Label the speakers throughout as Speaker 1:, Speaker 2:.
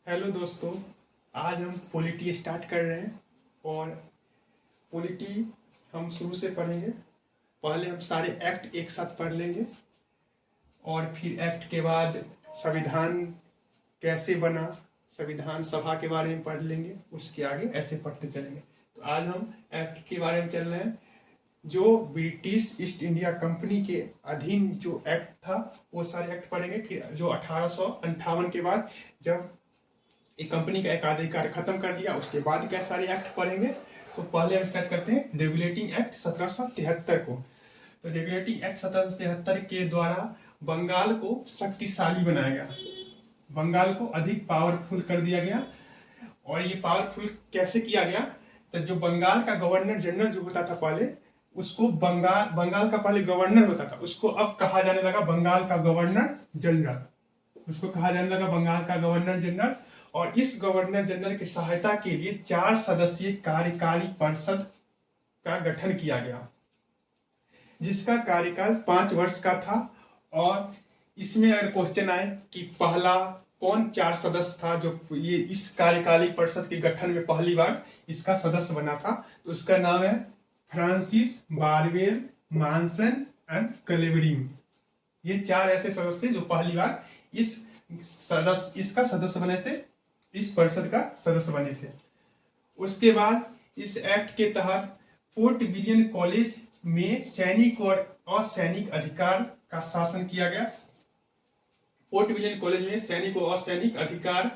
Speaker 1: Hello दोस्तों, आज हम पॉलिटी स्टार्ट कर रहे हैं और पॉलिटी हम शुरू से पढ़ेंगे। पहले हम सारे एक्ट एक साथ पढ़ लेंगे और फिर एक्ट के बाद संविधान कैसे बना, संविधान सभा के बारे में पढ़ लेंगे। उसके आगे ऐसे पढ़ते चलेंगे। तो आज हम एक्ट के बारे में चल रहे हैं। जो ब्रिटिश ईस्ट इंडिया कंपनी के अधीन जो एक्ट था वो सारे एक्ट पढ़ेंगे। फिर जो 1858 के बाद जब एक कंपनी का एकाधिकार खत्म कर दिया उसके बाद क्या सारे एक्ट पढ़ेंगे। तो पहले हम स्टार्ट करते हैं रेगुलेटिंग एक्ट 1773 को। तो रेगुलेटिंग एक्ट 1773 के द्वारा बंगाल को शक्तिशाली बनाया गया, बंगाल को अधिक पावरफुल कर दिया गया। और ये पावरफुल कैसे किया गया? तो जो बंगाल का गवर्नर जनरल जो होता था पहले, उसको बंगाल का पहले गवर्नर होता था, उसको अब कहा जाने लगा बंगाल का गवर्नर जनरल। उसको कहा जाने लगा बंगाल का गवर्नर जनरल। और इस गवर्नर जनरल की सहायता के लिए 4 सदस्यीय कार्यकारी परिषद का गठन किया गया, जिसका कार्यकाल 5 वर्ष का था। और इसमें अगर क्वेश्चन आए कि पहला कौन 4 सदस्य था जो ये इस कार्यकारी परिषद के गठन में पहली बार इसका सदस्य बना था, तो उसका नाम है फ्रांसिस बारवेल मानसन एंड क्लेवेरिंग। ये 4 ऐसे सदस्य जो पहली बार इसका सदस्य बने थे, इस परिषद का सदस्य बने थे। उसके बाद इस एक्ट के तहत फोर्ट विलियम कॉलेज में सैनिक और असैनिक अधिकार का शासन किया गया। फोर्ट विलियम कॉलेज में सैनिक और असैनिक अधिकार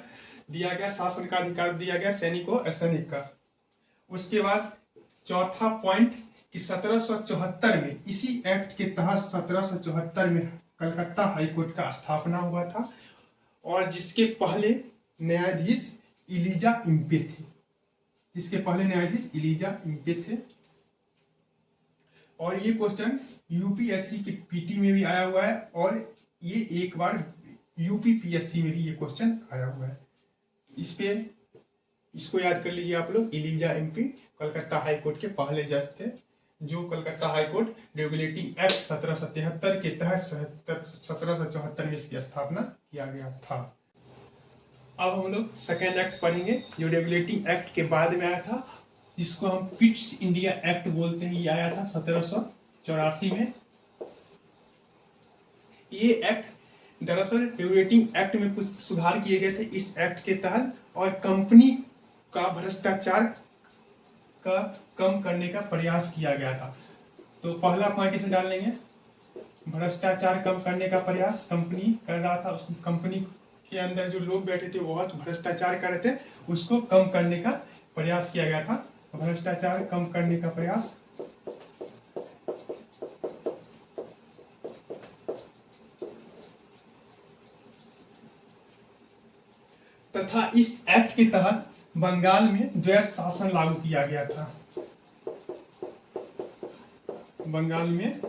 Speaker 1: दिया गया, शासन का अधिकार दिया गया सैनिक और असैनिक का। उसके बाद चौथा पॉइंट कि 1774 में इसी एक्ट के तहत 1774 में कलकत्ता हाईकोर्ट का स्थापना हुआ था, और जिसके पहले न्यायाधीश इलीजा इम्पे थे। जिसके पहले न्यायाधीश इलीजा इम्पे थे। और ये क्वेश्चन यूपीएससी के पीटी में भी आया हुआ है, और ये एक बार यूपीपीएससी में भी ये क्वेश्चन आया हुआ है। इसको याद कर लीजिए आप लोग। इलीजा इम्पे कलकत्ता हाईकोर्ट के पहले जज थे, जो कलकत्ता हाईकोर्ट रेगुलेटिंग एक्ट 1773 के तहत 1774 में इसकी स्थापना किया गया था। अब हम लोग सेकेंड एक्ट पढ़ेंगे जो रेगुलेटिंग एक्ट के बाद में आया था, जिसको हम पिट्स इंडिया एक्ट बोलते हैं। ये आया था 1784 में। ये एक्ट दरअसल रेगुलेटिंग एक्ट में कुछ सुधार किए गए थे इस एक्ट के तहत, और कंपनी का भ्रष्टाचार का कम करने का प्रयास किया गया था। तो पहला पॉइंट इसमें डाल लेंगे, भ्रष्टाचार कम करने का प्रयास कंपनी कर रहा था। उस कंपनी के अंदर जो लोग बैठे थे बहुत भ्रष्टाचार कर रहे थे, उसको कम करने का प्रयास किया गया था। भ्रष्टाचार कम करने का प्रयास। तथा इस एक्ट के तहत बंगाल में द्वैध शासन लागू किया गया था। बंगाल में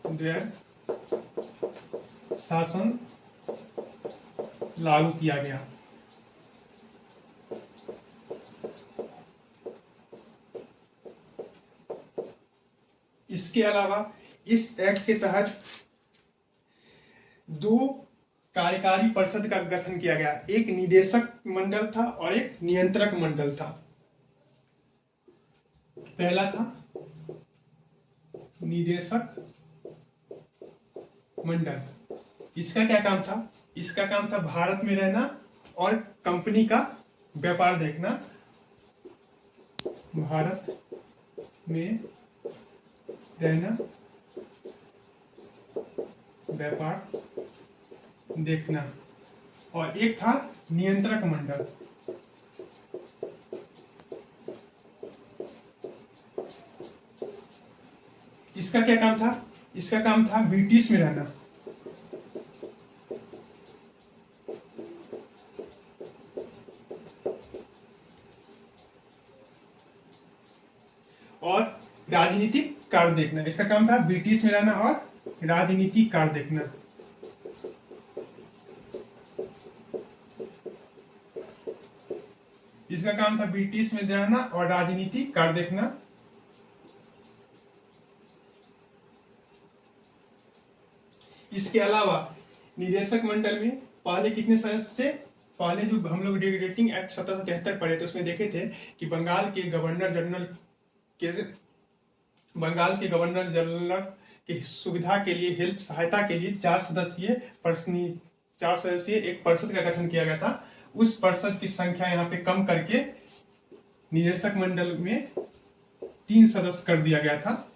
Speaker 1: द्वैध शासन लागू किया गया। इसके अलावा इस एक्ट के तहत 2 कार्यकारी परिषद का गठन किया गया। एक निदेशक मंडल था और एक नियंत्रक मंडल था। पहला था निदेशक मंडल। इसका क्या काम था? इसका काम था भारत में रहना और कंपनी का व्यापार देखना। भारत में रहना, व्यापार देखना। और एक था नियंत्रक मंडल। इसका क्या काम था? इसका काम था ब्रिटिश में रहना। और राजनीतिक कार्य देखना। इसका काम था ब्रिटिश में रहना और राजनीतिक कार्य देखना। इसका काम था ब्रिटिश में रहना और राजनीतिक कार्य देखना। इसके अलावा निदेशक मंडल में पहले कितने सदस्य थे? पहले जो हम लोग रेगुलेटिंग एक्ट 1773 पढ़े थे उसमें देखे थे कि बंगाल के गवर्नर जनरल की सुविधा के लिए, हेल्प सहायता के लिए 4 सदस्यीय एक परिषद का गठन किया गया था। उस परिषद की संख्या यहाँ पे कम करके निदेशक मंडल में 3 सदस्य कर दिया गया था,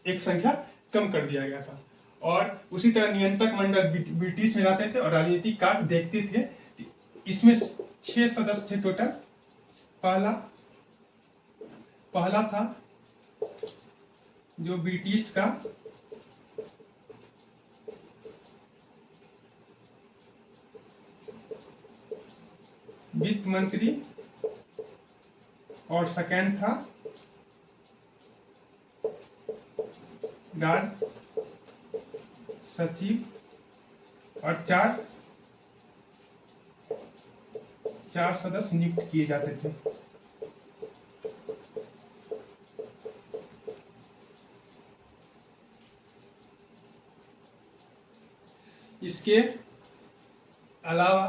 Speaker 1: एक संख्या कम कर दिया गया था। और उसी तरह नियंत्रक मंडल ब्रिटिश में रहते थे और राजनीतिक कार्य देखते थे। इसमें 6 सदस्य थे टोटल। पहला था जो ब्रिटिश का वित्त मंत्री और सेकंड था राज सचिव और 4 सदस्य नियुक्त किए जाते थे। इसके अलावा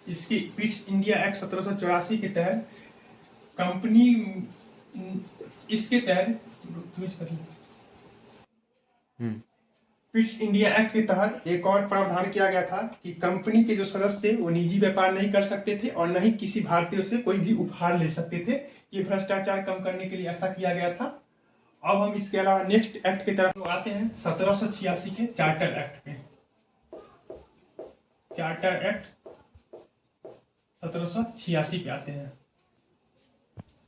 Speaker 1: इसकी ईस्ट इंडिया एक्ट 1784 के तहत कंपनी, इसके तहत ईस्ट इंडिया एक्ट के तहत एक और प्रावधान किया गया था कि कंपनी के जो सदस्य थे वो निजी व्यापार नहीं कर सकते थे और न ही किसी भारतीय से कोई भी उपहार ले सकते थे। ये भ्रष्टाचार कम करने के लिए ऐसा किया गया था। अब हम इसके अलावा नेक्स्ट एक्ट की तरफ आते हैं, 1786 के चार्टर एक्ट पे। चार्टर एक्ट 1786 पे आते हैं।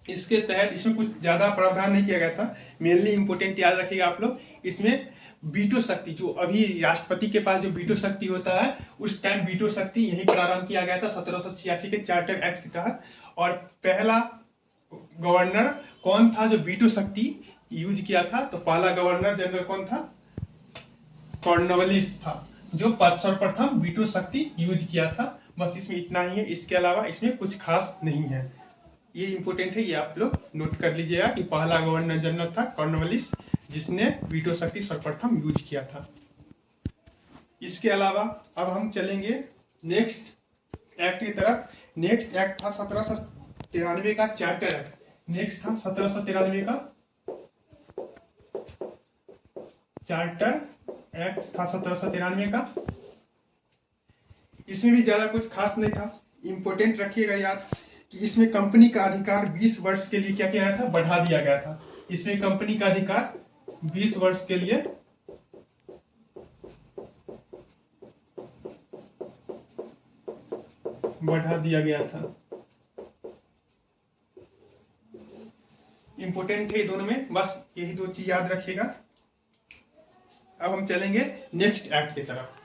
Speaker 1: इसके तहत इसमें कुछ ज्यादा प्रावधान नहीं किया गया था। मेनली इंपोर्टेंट याद रखिएगा आप लोग, इसमें वीटो शक्ति, जो अभी राष्ट्रपति के पास जो वीटो शक्ति होता है, उस टाइम वीटो शक्ति यही प्रारंभ किया गया था 1786 के चार्टर एक्ट के तहत। और पहला गवर्नर कौन था जो वीटो शक्ति यूज किया था? तो पहला गवर्नर जनरल कौन था? कॉर्नवालिस था, जो सर्वप्रथम वीटो शक्ति यूज किया था। बस इसमें इतना ही है, इसके अलावा इसमें कुछ खास नहीं है। ये इंपोर्टेंट है, ये आप लोग नोट कर लीजिएगा कि पहला गवर्नर जनरल था कॉर्नवालिस, जिसने वीटो शक्ति सर्वप्रथम यूज किया था। इसके अलावा अब हम चलेंगे नेक्स्ट एक्ट की तरफ। नेक्स्ट एक्ट था 1793 का चार्टर एक्ट। नेक्स्ट था 1793 का चार्टर एक्ट था 1793 का। इसमें भी ज्यादा कुछ खास नहीं था। इंपोर्टेंट रखिएगा याद कि इसमें कंपनी का अधिकार 20 वर्ष के लिए क्या किया गया था? बढ़ा दिया गया था। इसमें कंपनी का अधिकार 20 वर्ष के लिए बढ़ा दिया गया था। इंपोर्टेंट है दोनों में, बस यही 2 चीज याद रखिएगा। अब हम चलेंगे नेक्स्ट एक्ट की तरफ।